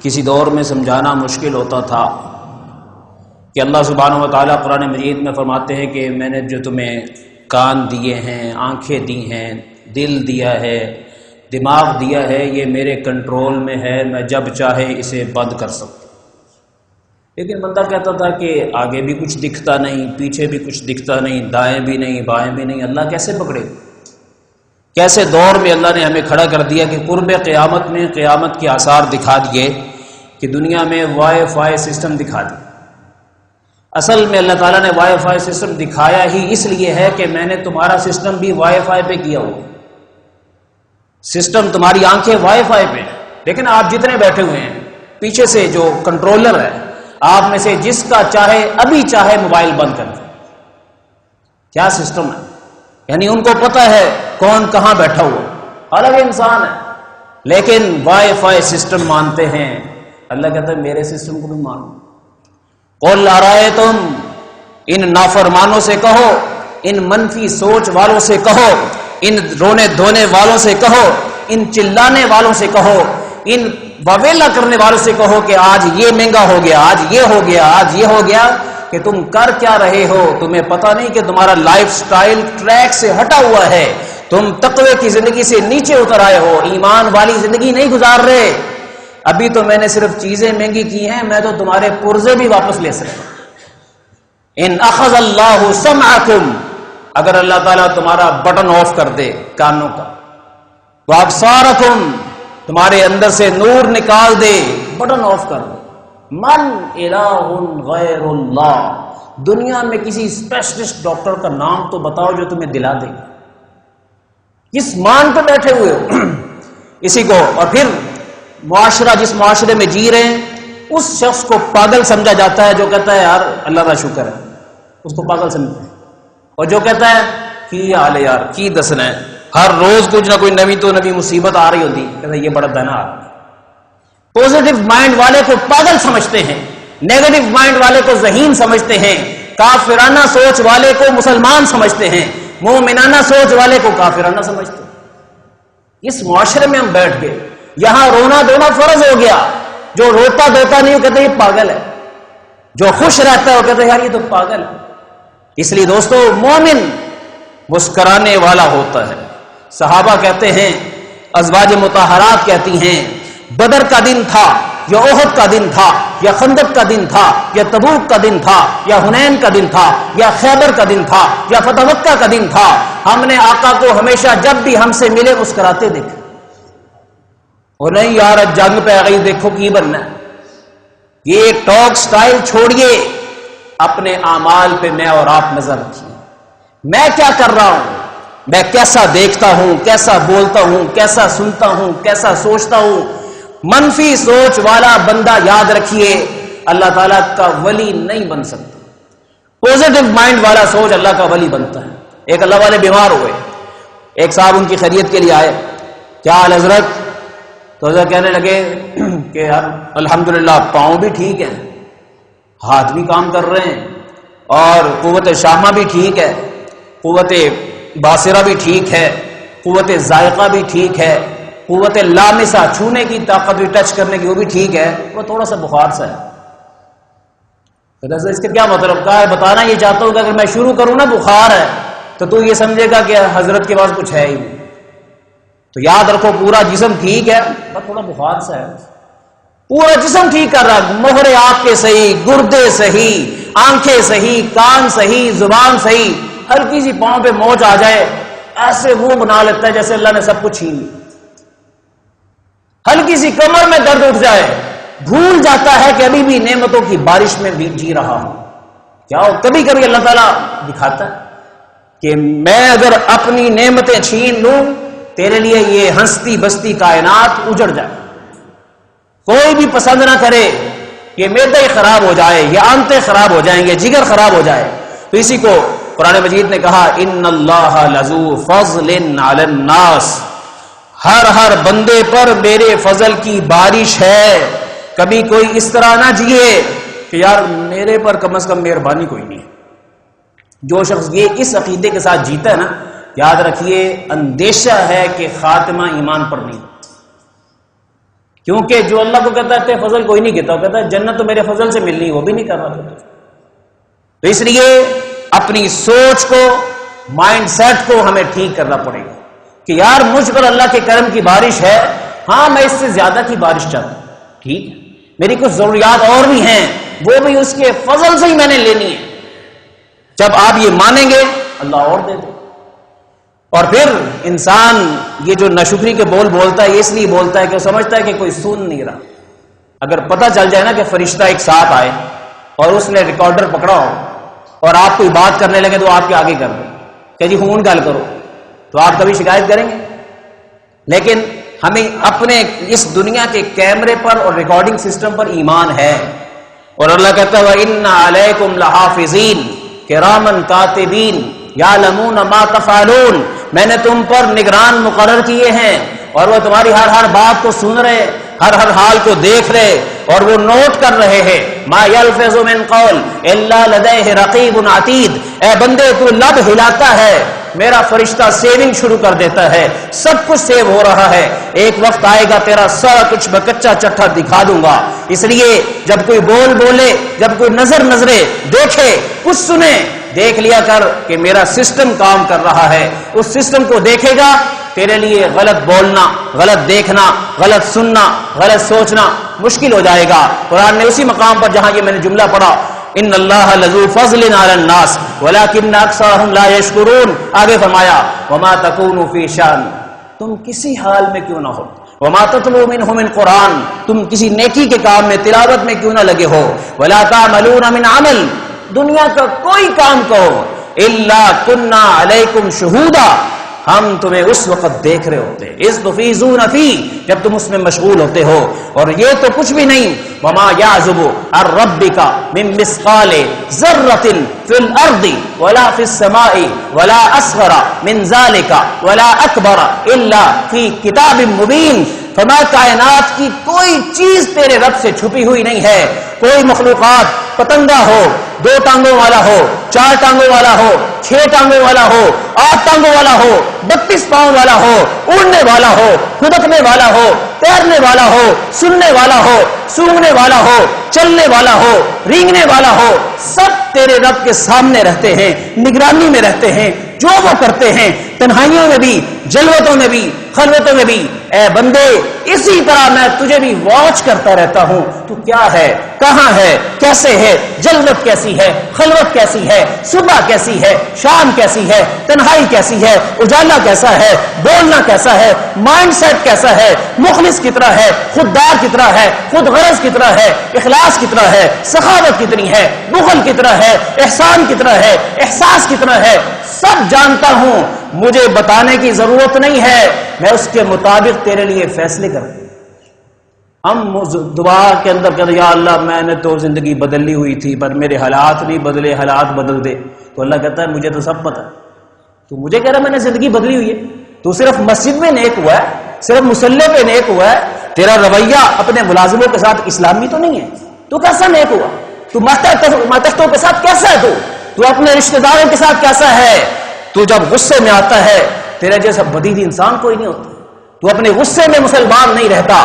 کسی دور میں سمجھانا مشکل ہوتا تھا کہ اللہ سبحانہ و تعالیٰ قرآن مجید میں فرماتے ہیں کہ میں نے جو تمہیں کان دیے ہیں، آنکھیں دی ہیں، دل دیا ہے، دماغ دیا ہے، یہ میرے کنٹرول میں ہے، میں جب چاہے اسے بند کر سکتا ہوں۔ لیکن بندہ کہتا تھا کہ آگے بھی کچھ دکھتا نہیں، پیچھے بھی کچھ دکھتا نہیں، دائیں بھی نہیں، بائیں بھی نہیں، اللہ کیسے پکڑے؟ کیسے دور میں اللہ نے ہمیں کھڑا کر دیا کہ قرب قیامت میں قیامت کے آثار دکھا دیے کہ دنیا میں وائی فائی سسٹم دکھا دی۔ اصل میں اللہ تعالیٰ نے وائی فائی سسٹم دکھایا ہی اس لیے ہے کہ میں نے تمہارا سسٹم بھی وائی فائی پہ کیا ہوا، سسٹم تمہاری آنکھیں وائی فائی پہ، لیکن آپ جتنے بیٹھے ہوئے ہیں پیچھے سے جو کنٹرولر ہے، آپ میں سے جس کا چاہے ابھی چاہے موبائل بند کر دیں۔ کیا سسٹم ہے؟ یعنی ان کو پتہ ہے کون کہاں بیٹھا ہوا، الگ انسان ہے، لیکن وائی فائی سسٹم مانتے ہیں۔ اللہ کہتا ہے میرے سسٹم کو بھی مانو۔ قل ارائیتم، ان نافرمانوں سے کہو، ان منفی سوچ والوں سے کہو، ان رونے دھونے والوں سے کہو، ان چلانے والوں سے کہو، ان وویلا کرنے والوں سے کہو کہ آج یہ مہنگا ہو گیا، آج یہ ہو گیا، آج یہ ہو گیا، کہ تم کر کیا رہے ہو؟ تمہیں پتہ نہیں کہ تمہارا لائف سٹائل ٹریک سے ہٹا ہوا ہے، تم تقوی کی زندگی سے نیچے اتر آئے ہو، ایمان والی زندگی نہیں گزار رہے۔ ابھی تو میں نے صرف چیزیں مہنگی کی ہیں، میں تو تمہارے پرزے بھی واپس لے سکتا ہوں۔ ان اخذ اللہ سمعکم، اگر اللہ تعالیٰ تمہارا بٹن آف کر دے کانوں کا، وابصارکم، تمہارے اندر سے نور نکال دے، بٹن آف کر دے، من الہ غیر اللہ، دنیا میں کسی اسپیشلسٹ ڈاکٹر کا نام تو بتاؤ جو تمہیں دلا دے، کس مان پہ بیٹھے ہوئے ہو اسی کو۔ اور پھر معاشرہ، جس معاشرے میں جی رہے ہیں، اس شخص کو پاگل سمجھا جاتا ہے جو کہتا ہے یار اللہ کا شکر ہے، اس کو پاگل سمجھتے ہیں۔ اور جو کہتا ہے کی حال ہے یار، کی دسنا ہے، ہر روز کچھ نہ کوئی نئی تو نئی مصیبت آ رہی ہوتی، کہتا ہے یہ بڑا دنا آ رہا ہے۔ پوزیٹو مائنڈ والے کو پاگل سمجھتے ہیں، نیگیٹو مائنڈ والے کو ذہین سمجھتے ہیں، کافرانہ سوچ والے کو مسلمان سمجھتے ہیں، مومنانہ سوچ والے کو کافرانہ سمجھتے ہیں۔ اس معاشرے میں ہم بیٹھ گئے، یہاں رونا دھونا فرض ہو گیا۔ جو روتا دھوتا نہیں وہ کہتے ہیں یہ پاگل ہے، جو خوش رہتا ہے وہ کہتے ہیں یار یہ تو پاگل ہے۔ اس لیے دوستو، مومن مسکرانے والا ہوتا ہے۔ صحابہ کہتے ہیں، ازواج مطہرات کہتی ہیں، بدر کا دن تھا یا احد کا دن تھا یا خندق کا دن تھا یا تبوک کا دن تھا یا حنین کا دن تھا یا خیبر کا دن تھا یا فتح مکہ کا دن تھا، ہم نے آقا کو ہمیشہ جب بھی ہم سے ملے مسکراتے دیکھا، اور نہیں یار جنگ پہ آ گئی دیکھو کی بننا ہے۔ یہ ٹاک سٹائل چھوڑیے، اپنے اعمال پہ میں اور آپ نظر رکھیے، میں کیا کر رہا ہوں، میں کیسا دیکھتا ہوں، کیسا بولتا ہوں، کیسا سنتا ہوں، کیسا سوچتا ہوں۔ منفی سوچ والا بندہ یاد رکھیے اللہ تعالیٰ کا ولی نہیں بن سکتا، پوزیٹو مائنڈ والا سوچ اللہ کا ولی بنتا ہے۔ ایک اللہ والے بیمار ہوئے، ایک صاحب ان کی خیریت کے لیے آئے، کیا حال حضرت؟ تو حضرت کہنے لگے کہ یار الحمدللہ پاؤں بھی ٹھیک ہے، ہاتھ بھی کام کر رہے ہیں، اور قوت شامہ بھی ٹھیک ہے، قوت باصرہ بھی ٹھیک ہے، قوت ذائقہ بھی ٹھیک ہے، قوت لامسہ چھونے کی طاقت بھی، ٹچ کرنے کی وہ بھی ٹھیک ہے، وہ تھوڑا سا بخار سا ہے۔ تو اس کا کیا مطلب کہا ہے؟ بتانا یہ چاہتا ہوں کہ اگر میں شروع کروں نا بخار ہے تو تو یہ سمجھے گا کہ حضرت کے پاس کچھ ہے ہی نہیں۔ تو یاد رکھو پورا جسم ٹھیک ہے، بس تھوڑا بخار سا ہے، پورا جسم ٹھیک کر رہا، مہرے آپ کے صحیح، گردے صحیح، آنکھیں صحیح، کان صحیح، زبان صحیح، ہلکی سی پاؤں پہ موچ آ جائے ایسے وہ بنا لیتا ہے جیسے اللہ نے سب کچھ چھین لیا۔ ہلکی سی کمر میں درد اٹھ جائے، بھول جاتا ہے کہ ابھی بھی نعمتوں کی بارش میں بھی جی رہا ہوں۔ کیا ہو، کبھی کبھی اللہ تعالیٰ دکھاتا ہے کہ میں اگر اپنی نعمتیں چھین لوں تیرے لیے یہ ہنستی بستی کائنات اجڑ جائے، کوئی بھی پسند نہ کرے، یہ معدہ ہی خراب ہو جائے، یہ آنتیں خراب ہو جائیں گے، جگر خراب ہو جائے۔ تو اسی کو قرآن مجید نے کہا ان اللہ لذو فضل علی الناس، ہر بندے پر میرے فضل کی بارش ہے۔ کبھی کوئی اس طرح نہ جیے کہ یار میرے پر کم از کم مہربانی کوئی نہیں ہے۔ جو شخص یہ اس عقیدے کے ساتھ جیتا ہے نا، یاد رکھیے اندیشہ ہے کہ خاتمہ ایمان پر نہیں، کیونکہ جو اللہ کو کہتا ہے فضل کوئی نہیں کہتا، وہ کہتا ہے جنت تو میرے فضل سے ملنی، وہ بھی نہیں کر رہا تھا۔ تو اس لیے اپنی سوچ کو، مائنڈ سیٹ کو ہمیں ٹھیک کرنا پڑے گا کہ یار مجھ پر اللہ کے کرم کی بارش ہے، ہاں میں اس سے زیادہ کی بارش چاہتا ہوں، ٹھیک ہے، میری کچھ ضروریات اور بھی ہیں، وہ بھی اس کے فضل سے ہی میں نے لینی ہے۔ جب آپ یہ مانیں گے اللہ اور دے دے۔ اور پھر انسان یہ جو ناشکری کے بول بولتا ہے، اس لیے بولتا ہے کہ وہ سمجھتا ہے کہ کوئی سن نہیں رہا۔ اگر پتہ چل جائے نا کہ فرشتہ ایک ساتھ آئے اور اس نے ریکارڈر پکڑا ہو اور آپ کوئی بات کرنے لگے تو آپ کے آگے کر دیں کہ جی فون گل کرو، تو آپ کبھی شکایت کریں گے؟ لیکن ہمیں اپنے اس دنیا کے کیمرے پر اور ریکارڈنگ سسٹم پر ایمان ہے، اور اللہ کہتا ہے وَإِنَّ عَلَيْكُمْ لَحَافِظِينَ كِرَامًا كَاتِبِينَ يَعْلَمُونَ مَا تَفْعَلُونَ، میں نے تم پر نگران مقرر کیے ہیں اور وہ تمہاری ہر بات کو سن رہے، ہر حال کو دیکھ رہے اور وہ نوٹ کر رہے ہیں۔ ما یلفظ من قول الا لدیہ رقیب عتید، اے بندے تو لب ہلاتا ہے، میرا فرشتہ سیونگ شروع کر دیتا ہے، سب کچھ سیو ہو رہا ہے، ایک وقت آئے گا تیرا سارا کچھ میں کچا چٹھا دکھا دوں گا۔ اس لیے جب کوئی بولے، جب کوئی نظرے دیکھے، کچھ سنے، دیکھ لیا کر کہ میرا سسٹم کام کر رہا ہے۔ اس سسٹم کو دیکھے گا تیرے لیے غلط بولنا، غلط دیکھنا، غلط سننا، غلط سوچنا مشکل ہو جائے گا۔ قرآن نے اسی مقام پر جہاں یہ میں نے جملہ پڑھا ان اللہ لذو فضل علی الناس ولکن اکثرهم لا یشکرون، آگے فرمایا وما تکون فی شان، تم کسی حال میں کیوں نہ ہو، وما تتلو منہ من قرآن، تم کسی نیکی کے کام میں تلاوت میں کیوں نہ لگے ہو، ولا تعملون من عمل، دنیا کا کوئی کام کرو، الا کنا علیکم شہودا، ہم تمہیں اس وقت دیکھ رہے ہوتے ہیں، اذ تفیضون فی، جب تم اس میں مشغول ہوتے ہو۔ اور یہ تو کچھ بھی نہیں، وما یعزب عن ربک من مثقال ذرۃ فی الارض ولا فی السماء ولا اصغر من ذلک ولا اکبر الا فی کتاب مبین، فرمایا کائنات کی کوئی چیز تیرے رب سے چھپی ہوئی نہیں ہے، کوئی مخلوقات پتنگا ہو، 2 ٹانگوں والا ہو، 4 ٹانگوں والا ہو، 6 ٹانگوں والا ہو، 8 ٹانگوں والا ہو، 32 پاؤں والا ہو، اڑنے والا ہو، کھدکنے والا ہو، تیرنے والا ہو، سننے والا ہو، سونگنے والا ہو، چلنے والا ہو، رینگنے والا ہو، سب تیرے رب کے سامنے رہتے ہیں، نگرانی میں رہتے ہیں، جو وہ کرتے ہیں تنہائیوں میں بھی، جلوتوں میں بھی، خلوتوں میں بھی۔ اے بندے اسی طرح میں تجھے بھی واچ کرتا رہتا ہوں، تو کیا ہے، کہاں ہے، کیسے ہے، جلوت کیسی ہے، خلوت کیسی ہے، صبح کیسی ہے، شام کیسی ہے، تنہائی کیسی ہے، اجالا کیسا ہے، بولنا کیسا ہے، مائنڈ سیٹ کیسا ہے، مخلص کتنا ہے، خوددار کتنا ہے، خود غرض کتنا ہے، اخلاص کتنا ہے، سخاوت کتنی ہے، بخل کتنا ہے، احسان کتنا ہے، احساس کتنا ہے، سب جانتا ہوں، مجھے بتانے کی ضرورت نہیں ہے، میں اس کے مطابق تیرے لیے فیصلے کرتا ہوں۔ ہم دعا کے اندر کہتے یا اللہ میں نے تو زندگی بدلی ہوئی تھی پر میرے حالات نہیں بدلے، حالات بدل دے، تو اللہ کہتا ہے مجھے تو سب پتہ، تو مجھے کہہ رہا میں نے زندگی بدلی ہوئی ہے، تو صرف مسجد میں نیک ہوا ہے، صرف مصلی پہ نیک ہوا ہے، تیرا رویہ اپنے ملازموں کے ساتھ اسلامی تو نہیں ہے، تو کیسا نیک ہوا، تو ماتحتوں کے ساتھ کیسا ہے، تو اپنے رشتہ داروں کے ساتھ کیسا ہے، تو جب غصے میں آتا ہے تیرے جیسا بدیدی انسان کوئی نہیں ہوتا، تو اپنے غصے میں مسلمان نہیں رہتا،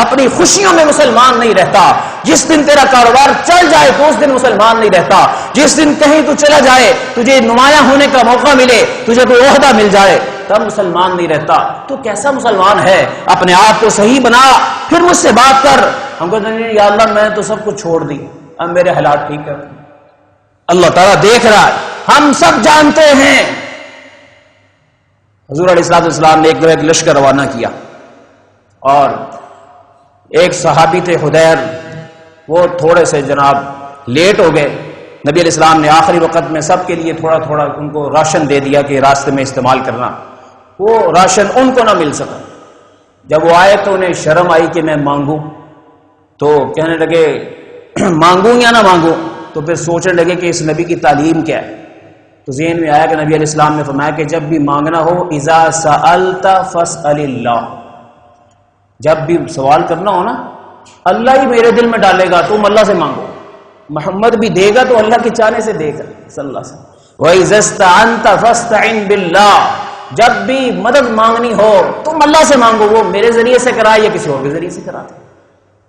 اپنی خوشیوں میں مسلمان نہیں رہتا، جس دن تیرا کاروبار چل جائے تو اس دن مسلمان نہیں رہتا، جس دن کہیں تو چلا جائے، تجھے نمایاں ہونے کا موقع ملے، تجھے کوئی عہدہ مل جائے، تب مسلمان نہیں رہتا، تو کیسا مسلمان ہے، اپنے آپ کو صحیح بنا، پھر مجھ سے بات کر۔ ہم کہتے ہیں یا اللہ میں تو سب کچھ چھوڑ دی، اب میرے حالات ٹھیک کر، اللہ تعالیٰ دیکھ رہا ہے، ہم سب جانتے ہیں۔ حضور علیہ السلام نے ایک لشکر روانہ کیا اور ایک صحابی تھے حدیر، وہ تھوڑے سے جناب لیٹ ہو گئے، نبی علیہ السلام نے آخری وقت میں سب کے لیے تھوڑا تھوڑا ان کو راشن دے دیا کہ راستے میں استعمال کرنا، وہ راشن ان کو نہ مل سکا۔ جب وہ آئے تو انہیں شرم آئی کہ میں مانگوں، تو کہنے لگے مانگوں یا نہ مانگوں، تو پھر سوچنے لگے کہ اس نبی کی تعلیم کیا ہے، تو ذہن میں آیا کہ نبی علیہ السلام نے فرمایا کہ جب بھی مانگنا ہو اذا سألت فاسأل اللہ، جب بھی سوال کرنا ہو نا اللہ ہی میرے دل میں ڈالے گا، تم اللہ سے مانگو، محمد بھی دے گا تو اللہ کے چاہنے سے دے گا صلی اللہ علیہ وسلم۔ وَإِذَا اسْتَعَنْتَ فَاسْتَعِنْ بِاللَّهِ، جب بھی مدد مانگنی ہو تم اللہ سے مانگو، وہ میرے ذریعے سے کرائے یا کسی اور کے ذریعے سے کراتے۔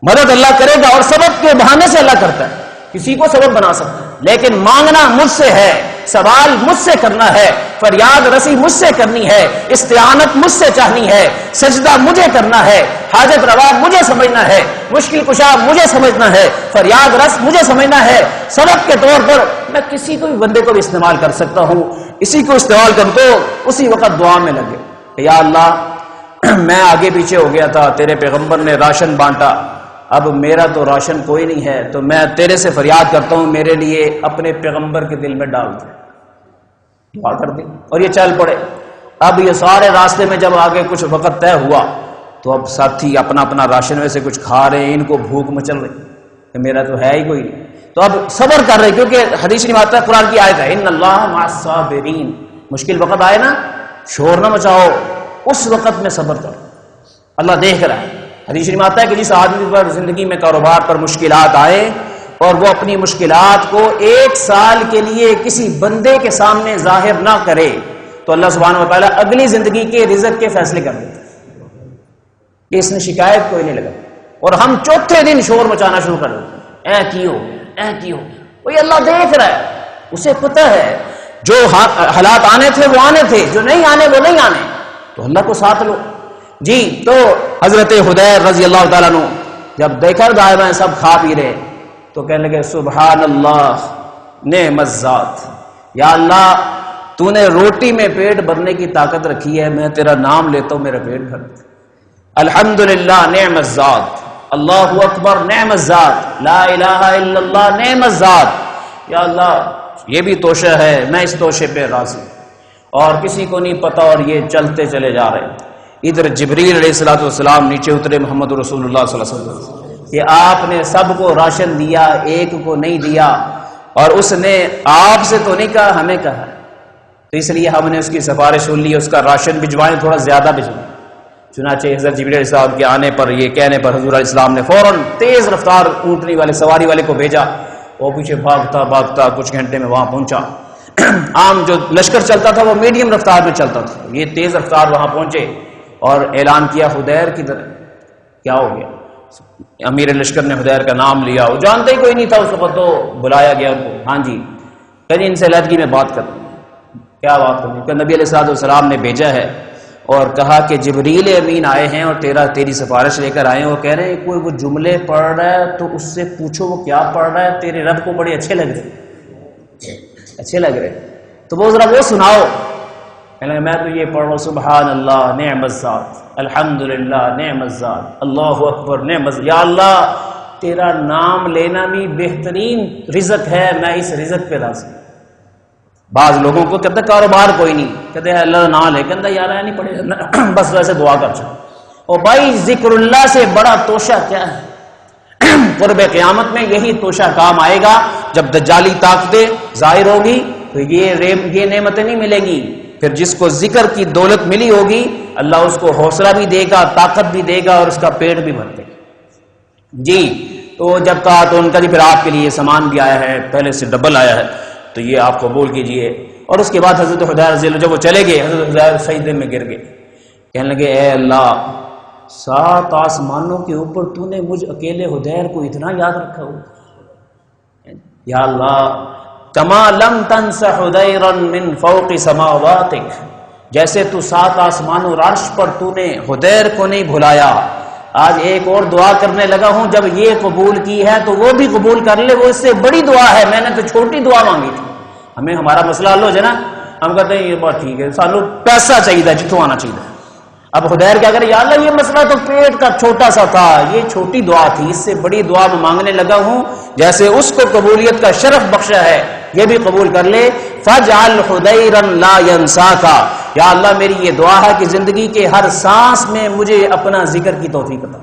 مدد اللہ کرے گا، اور سبب کے بہانے سے اللہ کرتا ہے، کسی کو سبب بنا سکتا ہے، لیکن مانگنا مجھ سے ہے، سوال مجھ سے کرنا ہے، فریاد رسی مجھ سے کرنی ہے، استعانت مجھ سے چاہنی ہے، سجدہ مجھے کرنا ہے، حاجت روا مجھے سمجھنا ہے، مشکل کشا مجھے سمجھنا ہے، فریاد رس مجھے سمجھنا ہے۔ سبب کے طور پر میں کسی کو بھی بندے کو بھی استعمال کر سکتا ہوں، اسی کو استعمال کر دو، اسی وقت دعا میں لگے کہ یا اللہ میں آگے پیچھے ہو گیا تھا، تیرے پیغمبر نے راشن بانٹا، اب میرا تو راشن کوئی نہیں ہے، تو میں تیرے سے فریاد کرتا ہوں میرے لیے اپنے پیغمبر کے دل میں ڈال دے۔ دعا کر دی اور یہ چل پڑے۔ اب یہ سارے راستے میں جب آگے کچھ وقت طے ہوا تو اب ساتھی اپنا اپنا راشن میں سے کچھ کھا رہے ہیں، ان کو بھوک مچل رہی کہ میرا تو ہے ہی کوئی نہیں، تو اب صبر کر رہے، کیونکہ حدیث نہیں آتا، قرآن کی آیت ہے ان اللہ مع الصابرین، مشکل وقت آئے نا شور نہ مچاؤ، اس وقت میں صبر کرو، اللہ دیکھ رہا ہے۔ حدیث میں آتا ہے کہ جس آدمی پر زندگی میں کاروبار پر مشکلات آئے اور وہ اپنی مشکلات کو 1 سال کے لیے کسی بندے کے سامنے ظاہر نہ کرے تو اللہ سبحانہ و تعالیٰ اگلی زندگی کے رزق کے فیصلے کر دیتے کہ اس نے شکایت کوئی نہیں لگا، اور ہم چوتھے دن شور مچانا شروع کر دیتے اے کی ہو گیا، اے کی ہو گیا، وہی اللہ دیکھ رہا ہے، اسے پتہ ہے جو حالات آنے تھے وہ آنے تھے، جو نہیں آنے وہ نہیں آنے، تو اللہ کو ساتھ لو جی۔ تو حضرت حدیر رضی اللہ تعالیٰ عنہ جب دیکھا دائیں بائیں سب کھا پی رہے تو کہنے لگے سبحان اللہ نعم الذات، یا اللہ تو نے روٹی میں پیٹ بھرنے کی طاقت رکھی ہے، میں تیرا نام لیتا ہوں میرا پیٹ بھر، الحمدللہ نعم الذات، اللہ اکبر نعم الذات، لا الہ الا اللہ نعم الذات، یا اللہ یہ بھی توشہ ہے، میں اس توشے پہ راضی، اور کسی کو نہیں پتا، اور یہ چلتے چلے جا رہے ہیں۔ ادھر جبریل علیہ الصلوۃ والسلام نیچے اترے محمد رسول اللہ صلی اللہ علیہ وسلم کہ آپ نے سب کو راشن دیا، ایک کو نہیں دیا، اور اس نے آپ سے تو نہیں کہا ہمیں کہا، تو اس لیے ہم نے اس کی سفارش سن لی، اس کا راشن بھجوائیں، تھوڑا زیادہ بھجوائیں۔ چنانچہ حضرت جبریل علیہ السلام کے آنے پر، یہ کہنے پر حضور علیہ السلام نے فوراً تیز رفتار اونٹنی والے سواری والے کو بھیجا، وہ پیچھے بھاگتا بھاگتا کچھ گھنٹے میں وہاں پہنچا۔ عام جو لشکر چلتا تھا وہ میڈیم رفتار میں چلتا تھا، یہ تیز رفتار وہاں پہنچے اور اعلان کیا حدیر کدھر، کیا ہو گیا؟ امیر لشکر نے حدیر کا نام لیا، وہ جانتے ہی کوئی نہیں تھا اس وقت، تو بلایا گیا ان کو، ہاں جی کہیں ان سے علیحدگی میں بات کرنی ہے۔ کیا بات کرنی؟ کہ نبی علیہ السلام نے بھیجا ہے اور کہا کہ جبریل امین آئے ہیں اور تیری سفارش لے کر آئے ہیں، وہ کہہ رہے ہیں کوئی وہ جملے پڑھ رہا ہے تو اس سے پوچھو وہ کیا پڑھ رہا ہے، تیرے رب کو بڑے اچھے لگ رہے، اچھے لگ رہے، تو وہ ذرا وہ سناؤ۔ کہنے میں تو یہ پڑھ رہا ہوں سبحان اللہ نعم الذات، الحمدللہ نعم الذات، اللہ اکبر نعم الذات، یا اللہ تیرا نام لینا بھی بہترین رزق ہے، میں اس رزق پہ راضی۔ بعض لوگوں کو کہتے کاروبار کوئی نہیں، کہتے ہیں اللہ نہ لے، کہتا یار نہیں پڑے، بس ویسے دعا کر چاہو۔ اور بھائی ذکر اللہ سے بڑا توشہ کیا ہے؟ قرب قیامت میں یہی توشہ کام آئے گا، جب دجالی طاقتیں ظاہر ہوگی تو یہ نعمتیں نہیں ملیں گی، پھر جس کو ذکر کی دولت ملی ہوگی اللہ اس کو حوصلہ بھی دے گا، طاقت بھی دے گا، اور اس کا پیٹ بھی بھر دے گا جی۔ تو جب کہا تو ان کا جی پھر آپ کے لیے سامان بھی آیا ہے، پہلے سے ڈبل آیا ہے، تو یہ آپ قبول کیجئے۔ اور اس کے بعد حضرت حدیر رضی اللہ جب وہ چلے گئے، حضرت حدیر سجدے میں گر گئے، کہنے لگے اے اللہ 7 آسمانوں کے اوپر تو نے مجھ اکیلے حدیر کو اتنا یاد رکھا ہو، یا اللہ کما لم تنس حدیرا من فوق سماواتک، جیسے تو 7 آسمانوں عرش پر تو نے حدیر کو نہیں بھلایا، آج ایک اور دعا کرنے لگا ہوں، جب یہ قبول کی ہے تو وہ بھی قبول کر لے، وہ اس سے بڑی دعا ہے، میں نے تو چھوٹی دعا مانگی تھی۔ ہمیں ہمارا مسئلہ حل ہو جائے نا، ہم کہتے ہیں یہ بات ٹھیک ہے، سانو پیسہ چاہیے جتوں آنا چاہیے۔ اب حدیر کیا کرے، یا اللہ یہ مسئلہ تو پیٹ کا چھوٹا سا تھا، یہ چھوٹی دعا تھی، اس سے بڑی دعا میں مانگنے لگا ہوں، جیسے اس کو قبولیت کا شرف بخشا ہے یہ بھی قبول کر لے۔ فَاجْعَلْ حُدَيْرًا لَا يَنْسَاكَ، یا اللہ میری یہ دعا ہے کہ زندگی کے ہر سانس میں مجھے اپنا ذکر کی توفیق عطا۔